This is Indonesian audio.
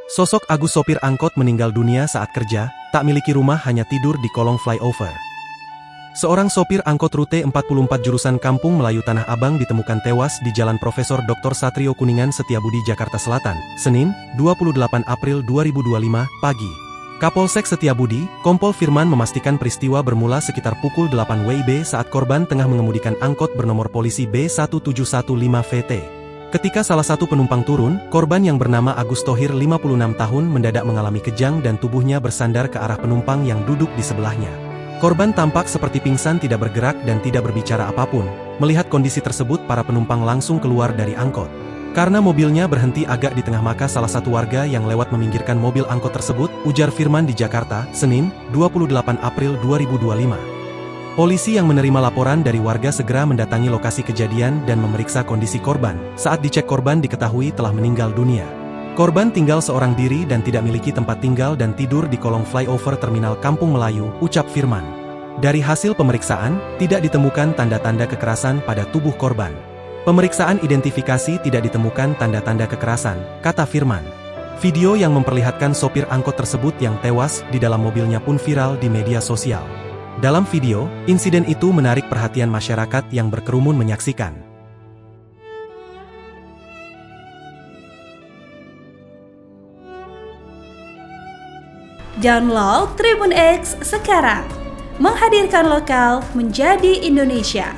Sosok Agus sopir angkot meninggal dunia saat kerja, tak miliki rumah hanya tidur di kolong flyover. Seorang sopir angkot rute 44 jurusan Kampung Melayu Tanah Abang ditemukan tewas di Jalan Profesor Dr. Satrio Kuningan Setiabudi Jakarta Selatan, Senin, 28 April 2025, pagi. Kapolsek Setiabudi, Kompol Firman memastikan peristiwa bermula sekitar pukul 8 WIB saat korban tengah mengemudikan angkot bernomor polisi B1715VT. Ketika salah satu penumpang turun, korban yang bernama Agus Thohir 56 tahun mendadak mengalami kejang dan tubuhnya bersandar ke arah penumpang yang duduk di sebelahnya. Korban tampak seperti pingsan, tidak bergerak dan tidak berbicara apapun. Melihat kondisi tersebut, para penumpang langsung keluar dari angkot. Karena mobilnya berhenti agak di tengah, maka salah satu warga yang lewat meminggirkan mobil angkot tersebut, ujar Firman di Jakarta, Senin, 28 April 2025. Polisi yang menerima laporan dari warga segera mendatangi lokasi kejadian dan memeriksa kondisi korban. Saat dicek, korban diketahui telah meninggal dunia. Korban tinggal seorang diri dan tidak memiliki tempat tinggal dan tidur di kolong flyover Terminal Kampung Melayu, ucap Firman. Dari hasil pemeriksaan, tidak ditemukan tanda-tanda kekerasan pada tubuh korban. Pemeriksaan identifikasi tidak ditemukan tanda-tanda kekerasan, kata Firman. Video yang memperlihatkan sopir angkot tersebut yang tewas di dalam mobilnya pun viral di media sosial. Dalam video, insiden itu menarik perhatian masyarakat yang berkerumun menyaksikan. Download Tribun X sekarang, menghadirkan lokal menjadi Indonesia.